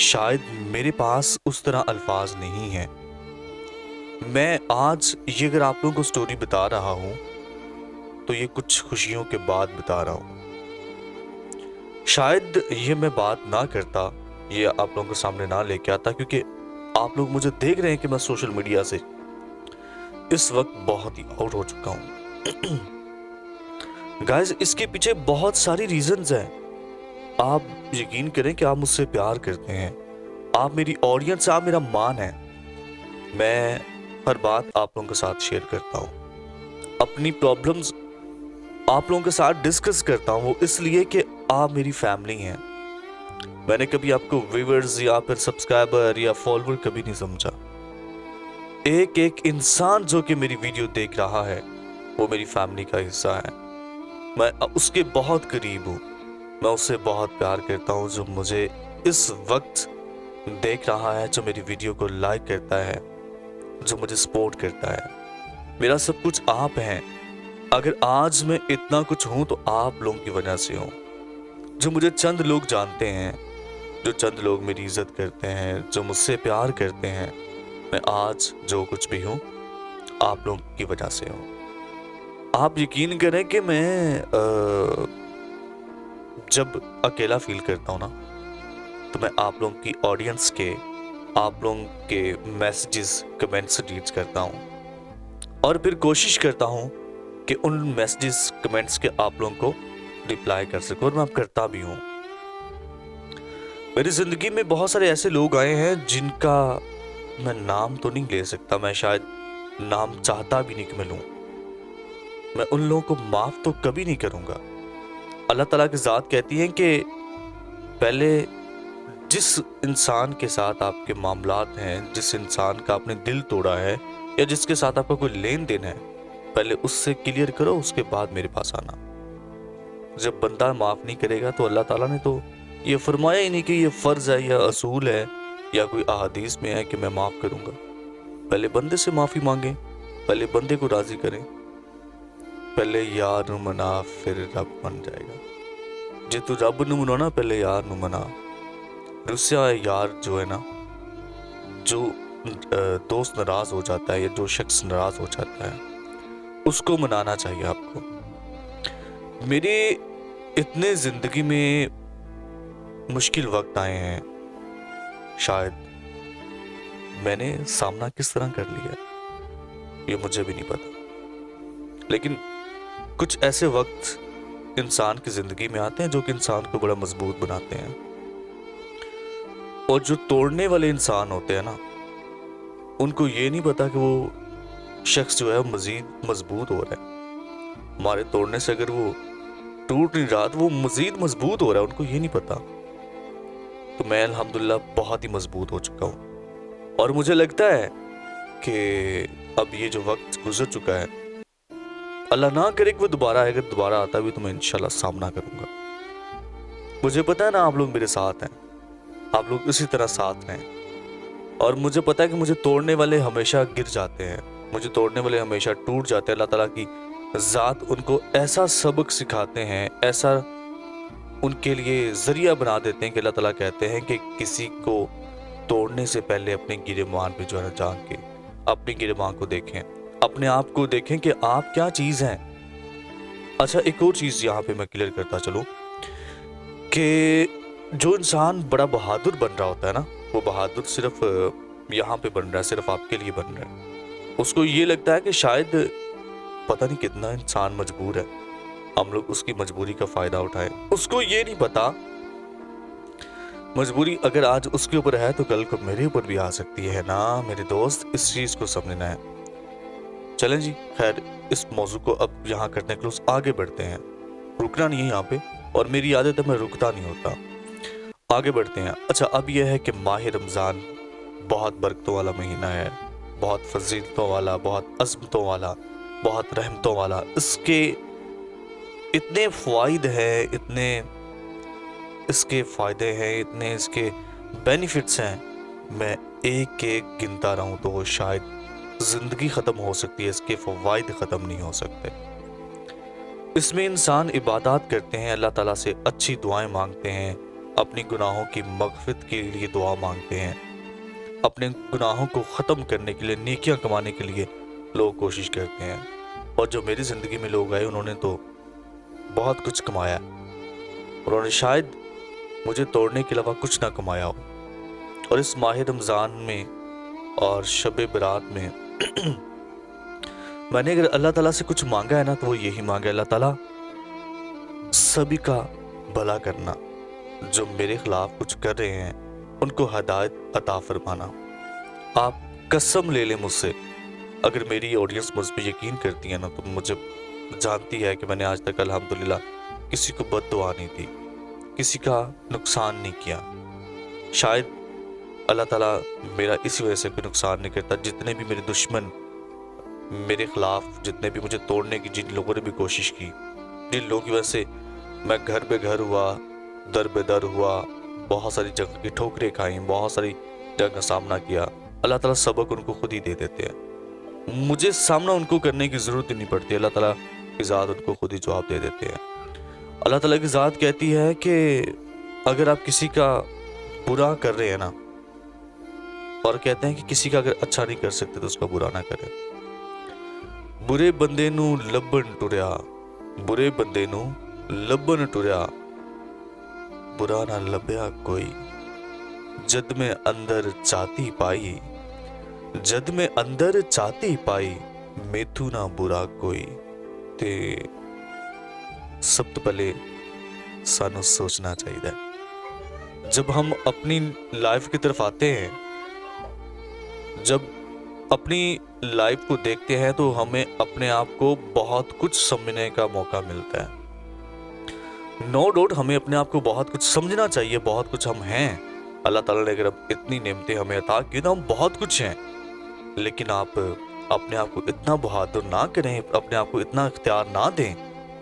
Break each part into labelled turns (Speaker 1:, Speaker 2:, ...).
Speaker 1: شاید میرے پاس اس طرح الفاظ نہیں ہیں. میں آج یہ اگر آپ لوگوں کو سٹوری بتا رہا ہوں تو یہ کچھ خوشیوں کے بعد بتا رہا ہوں. شاید یہ میں بات نہ کرتا، یہ آپ لوگوں کے سامنے نہ لے کے آتا، کیونکہ آپ لوگ مجھے دیکھ رہے ہیں کہ میں سوشل میڈیا سے اس وقت بہت ہی آؤٹ ہو چکا ہوں. گائز، اس کے پیچھے بہت ساری ریزنز ہیں. آپ یقین کریں کہ آپ مجھ سے پیار کرتے ہیں، آپ میری آڈینس، آپ میرا مان ہے. میں ہر بات آپ لوگوں کے ساتھ شیئر کرتا ہوں، اپنی پرابلمز آپ لوگوں کے ساتھ ڈسکس کرتا ہوں، وہ اس لیے کہ آپ میری فیملی ہیں. میں نے کبھی آپ کو ویورز یا پھر سبسکرائبر یا فالوور کبھی نہیں سمجھا. ایک ایک انسان جو کہ میری ویڈیو دیکھ رہا ہے وہ میری فیملی کا حصہ ہے. میں اس کے بہت قریب ہوں، میں اس سے بہت پیار کرتا ہوں. جو مجھے اس وقت دیکھ رہا ہے، جو میری ویڈیو کو لائک کرتا ہے، جو مجھے سپورٹ کرتا ہے، میرا سب کچھ آپ ہیں. اگر آج میں اتنا کچھ ہوں تو آپ لوگوں کی وجہ سے ہوں. جو مجھے چند لوگ جانتے ہیں، جو چند لوگ میری عزت کرتے ہیں، جو مجھ سے پیار کرتے ہیں، میں آج جو کچھ بھی ہوں آپ لوگوں کی وجہ سے ہوں. آپ یقین کریں کہ میں جب اکیلا فیل کرتا ہوں نا تو میں آپ لوگوں کی آڈینس کے، آپ لوگوں کے میسیجز، کمنٹس ریڈ کرتا ہوں اور پھر کوشش کرتا ہوں کہ ان میسیجز، کمنٹس کے آپ لوگوں کو ریپلائی کر سکوں، اور میں اب کرتا بھی ہوں. میری زندگی میں بہت سارے ایسے لوگ آئے ہیں جن کا میں نام تو نہیں لے سکتا، میں شاید نام چاہتا بھی نہیں کہ میں لوں. میں ان لوگوں کو معاف تو کبھی نہیں کروں گا. اللہ تعالیٰ کی ذات کہتی ہے کہ پہلے جس انسان کے ساتھ آپ کے معاملات ہیں، جس انسان کا آپ نے دل توڑا ہے یا جس کے ساتھ آپ کا کوئی لین دین ہے، پہلے اس سے کلیئر کرو، اس کے بعد میرے پاس آنا. جب بندہ معاف نہیں کرے گا تو اللہ تعالیٰ نے تو یہ فرمایا ہی نہیں کہ یہ فرض ہے یا اصول ہے یا کوئی احادیث میں ہے کہ میں معاف کروں گا. پہلے بندے سے معافی مانگیں، پہلے بندے کو راضی کریں. پہلے یار نو منا پھر رب من جائے گا. جے تو رب نو منانا پہلے یار نو منا. رسیا یار جو ہے نا، جو دوست ناراض ہو جاتا ہے یا جو شخص ناراض ہو جاتا ہے، اس کو منانا چاہیے آپ کو. میرے اتنے زندگی میں مشکل وقت آئے ہیں، شاید میں نے سامنا کس طرح کر لیا یہ مجھے بھی نہیں پتا. لیکن کچھ ایسے وقت انسان کی زندگی میں آتے ہیں جو کہ انسان کو بڑا مضبوط بناتے ہیں. اور جو توڑنے والے انسان ہوتے ہیں نا، ان کو یہ نہیں پتا کہ وہ شخص جو ہے مزید مضبوط ہو رہا ہے. ہمارے توڑنے سے اگر وہ ٹوٹ نہیں رہا تو وہ مزید مضبوط ہو رہا ہے، ان کو یہ نہیں پتا. تو میں الحمدللہ بہت ہی مضبوط ہو چکا ہوں، اور مجھے لگتا ہے کہ اب یہ جو وقت گزر چکا ہے، اللہ نہ کرے کہ وہ دوبارہ آئے. اگر دوبارہ آتا بھی تو میں انشاءاللہ سامنا کروں گا. مجھے پتا ہے نا آپ لوگ میرے ساتھ ہیں، آپ لوگ اسی طرح ساتھ ہیں. اور مجھے پتا ہے کہ مجھے توڑنے والے ہمیشہ گر جاتے ہیں، مجھے توڑنے والے ہمیشہ ٹوٹ جاتے ہیں. اللہ تعالیٰ کی ذات ان کو ایسا سبق سکھاتے ہیں، ایسا ان کے لیے ذریعہ بنا دیتے ہیں کہ اللہ تعالیٰ کہتے ہیں کہ کسی کو توڑنے سے پہلے اپنے گریبان پہ جو ہے جان کے اپنے گریبان کو دیکھیں، اپنے آپ کو دیکھیں کہ آپ کیا چیز ہیں. اچھا، ایک اور چیز یہاں پہ میں کلیئر کرتا چلوں کہ جو انسان بڑا بہادر بن رہا ہوتا ہے نا، وہ بہادر صرف یہاں پہ بن رہا ہے، صرف آپ کے لیے بن رہا ہے. اس کو یہ لگتا ہے کہ شاید پتہ نہیں کتنا انسان مجبور ہے، ہم لوگ اس کی مجبوری کا فائدہ اٹھائیں. اس کو یہ نہیں پتا مجبوری اگر آج اس کے اوپر ہے تو کل کو میرے اوپر بھی آ سکتی ہے نا میرے دوست. اس چیز کو سمجھنا ہے. چلیں جی، خیر اس موضوع کو اب یہاں کرتے ہیں کلوز، آگے بڑھتے ہیں. رکنا نہیں ہے یہاں پہ، اور میری عادت ہے میں رکتا نہیں ہوتا. آگے بڑھتے ہیں. اچھا، اب یہ ہے کہ ماہ رمضان بہت برکتوں والا مہینہ ہے، بہت فضیلتوں والا، بہت عظمتوں والا، بہت رحمتوں والا. اس کے اتنے فوائد ہیں، اتنے اس کے فائدے ہیں، اتنے اس کے بینیفٹس ہیں، میں ایک ایک گنتا رہا ہوں تو وہ شاید زندگی ختم ہو سکتی ہے، اس کے فوائد ختم نہیں ہو سکتے. اس میں انسان عبادات کرتے ہیں، اللہ تعالیٰ سے اچھی دعائیں مانگتے ہیں، اپنی گناہوں کی مغفرت کے لیے دعا مانگتے ہیں، اپنے گناہوں کو ختم کرنے کے لیے، نیکیاں کمانے کے لیے لوگ کوشش کرتے ہیں۔ اور جو میری زندگی میں لوگ آئے انہوں نے تو بہت کچھ کمایا، انہوں نے شاید مجھے توڑنے کے علاوہ کچھ نہ کمایا ہو۔ اور اس ماہ رمضان میں اور شب برات میں میں نے اگر اللہ تعالیٰ سے کچھ مانگا ہے نا تو وہ یہی مانگا ہے، اللہ تعالیٰ سبھی کا بھلا کرنا، جو میرے خلاف کچھ کر رہے ہیں ان کو ہدایت عطا فرمانا۔ آپ قسم لے لیں مجھ سے، اگر میری آڈینس مجھ پہ یقین کرتی ہے نا تو مجھے جانتی ہے کہ میں نے آج تک الحمدللہ کسی کو بد دعا نہیں دی، کسی کا نقصان نہیں کیا۔ شاید اللہ تعالیٰ میرا اسی وجہ سے کوئی نقصان نہیں کرتا۔ جتنے بھی میرے دشمن میرے خلاف، جتنے بھی مجھے توڑنے کی جن لوگوں نے بھی کوشش کی، جن لوگوں کی وجہ سے میں گھر بے گھر ہوا، در بے در ہوا، بہت ساری جگہ کی ٹھوکریں کھائیں، بہت ساری جگہ کا سامنا کیا، اللہ تعالیٰ سبق ان کو خود ہی دے دیتے ہیں۔ مجھے سامنا ان کو کرنے کی ضرورت ہی نہیں پڑتی، اللہ تعالیٰ کی ذات ان کو خود ہی جواب دے دیتے ہیں۔ اللہ تعالیٰ کی ذات کہتی ہے کہ اگر آپ کسی کا برا کر رہے ہیں نا، اور کہتے ہیں کہ کسی کا اگر اچھا نہیں کر سکتے تو اس کا برا نہ کریں۔ برے بندے نو لبن ٹریا، برے بندے نو لبن ٹریا، برا نہ لبیا کوئی، جد میں اندر چاہتی پائی، جد میں اندر چاہتی پائی، میتھو نہ برا کوئی۔ تے سب تو پہلے سانو سوچنا چاہیے، جب ہم اپنی لائف کی طرف آتے ہیں، جب اپنی لائف کو دیکھتے ہیں تو ہمیں اپنے آپ کو بہت کچھ سمجھنے کا موقع ملتا ہے۔ نو ڈاؤٹ ہمیں اپنے آپ کو بہت کچھ سمجھنا چاہیے، بہت کچھ ہم ہیں۔ اللہ تعالیٰ نے اگر اتنی نعمتیں ہمیں عطا کی تو ہم بہت کچھ ہیں، لیکن آپ اپنے آپ کو اتنا بہادر نہ کریں، اپنے آپ کو اتنا اختیار نہ دیں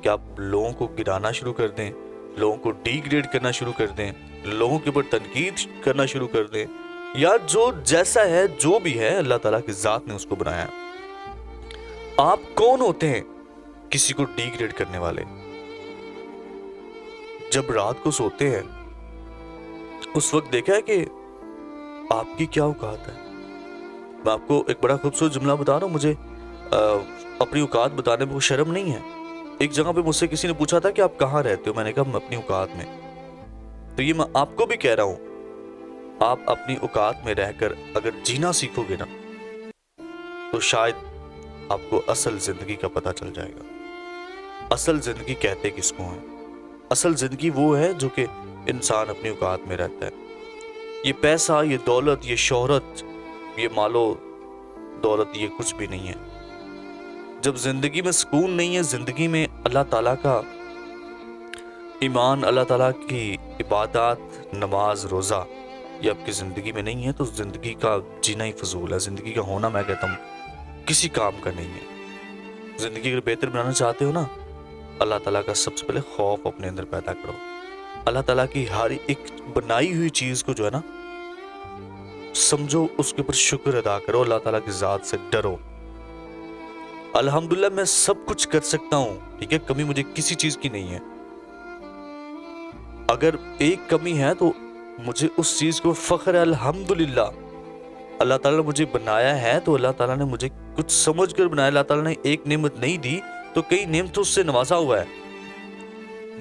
Speaker 1: کہ آپ لوگوں کو گرانا شروع کر دیں، لوگوں کو ڈی گریڈ کرنا شروع کر دیں، لوگوں کے اوپر تنقید کرنا شروع کر دیں، یا جو جیسا ہے جو بھی ہے اللہ تعالیٰ کی ذات نے اس کو بنایا ہے۔ آپ کون ہوتے ہیں کسی کو ڈی گریڈ کرنے والے؟ جب رات کو سوتے ہیں اس وقت دیکھا ہے کہ آپ کی کیا اوقات ہے؟ میں آپ کو ایک بڑا خوبصورت جملہ بتا رہا ہوں، مجھے اپنی اوقات بتانے میں کوئی شرم نہیں ہے۔ ایک جگہ پہ مجھ سے کسی نے پوچھا تھا کہ آپ کہاں رہتے ہو، میں نے کہا میں اپنی اوقات میں۔ تو یہ میں آپ کو بھی کہہ رہا ہوں، آپ اپنی اوقات میں رہ کر اگر جینا سیکھو گے نا تو شاید آپ کو اصل زندگی کا پتہ چل جائے گا۔ اصل زندگی کہتے کس کو ہیں؟ اصل زندگی وہ ہے جو کہ انسان اپنی اوقات میں رہتا ہے۔ یہ پیسہ، یہ دولت، یہ شہرت، یہ مال و دولت، یہ کچھ بھی نہیں ہے۔ جب زندگی میں سکون نہیں ہے، زندگی میں اللہ تعالیٰ کا ایمان، اللہ تعالیٰ کی عبادات، نماز، روزہ یہ آپ کی زندگی میں نہیں ہے تو زندگی کا جینا ہی فضول ہے۔ زندگی کا ہونا میں کہتا ہوں کسی کام کا نہیں ہے۔ زندگی اگر بہتر بنانا چاہتے ہو نا، اللہ تعالیٰ کا سب سے پہلے خوف اپنے اندر پیدا کرو۔ اللہ تعالیٰ کی ہر ایک بنائی ہوئی چیز کو جو ہے نا سمجھو، اس کے اوپر شکر ادا کرو، اللہ تعالیٰ کی ذات سے ڈرو۔ الحمدللہ میں سب کچھ کر سکتا ہوں، ٹھیک ہے، کمی مجھے کسی چیز کی نہیں ہے۔ اگر ایک کمی ہے تو مجھے اس چیز کو فخر ہے، الحمدللہ اللہ تعالیٰ نے مجھے بنایا ہے تو اللہ تعالیٰ نے مجھے کچھ سمجھ کر بنایا۔ اللہ تعالیٰ نے ایک نعمت نہیں دی تو کئی نعمتوں سے نوازا ہوا ہے۔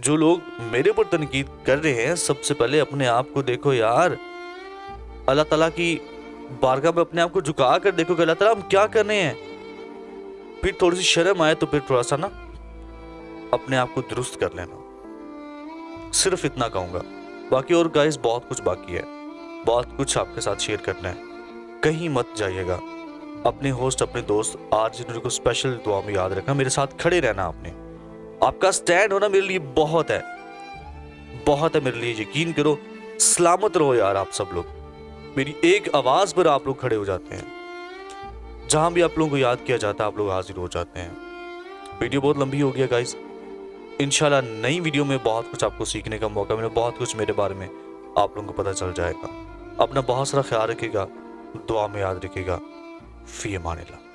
Speaker 1: جو لوگ میرے پر تنقید کر رہے ہیں، سب سے پہلے اپنے آپ کو دیکھو یار، اللہ تعالیٰ کی بارگاہ میں اپنے آپ کو جھکا کر دیکھو کہ اللہ تعالیٰ ہم کیا کر رہے ہیں۔ پھر تھوڑی سی شرم آئے تو پھر تھوڑا سا نا اپنے آپ کو درست کر لینا۔ صرف اتنا کہوں گا، باقی اور گائز بہت کچھ باقی ہے، بہت کچھ آپ کے ساتھ شیئر کرنا ہے۔ کہیں مت جائیے گا، اپنے ہوسٹ، اپنے دوست آرجے نوری کو اسپیشل دعا میں یاد رکھنا، میرے ساتھ کھڑے رہنا۔ آپ کا سٹینڈ ہونا میرے لیے بہت ہے، بہت ہے میرے لیے، یقین کرو۔ سلامت رہو یار آپ سب لوگ، میری ایک آواز پر آپ لوگ کھڑے ہو جاتے ہیں، جہاں بھی آپ لوگوں کو یاد کیا جاتا ہے آپ لوگ حاضر ہو جاتے ہیں۔ ویڈیو بہت لمبی ہو گیا گائز، انشاءاللہ نئی ویڈیو میں بہت کچھ آپ کو سیکھنے کا موقع ملے، بہت کچھ میرے بارے میں آپ لوگوں کو پتہ چل جائے گا۔ اپنا بہت سارا خیال رکھے گا، دعا میں یاد رکھے گا۔ فی امان اللہ۔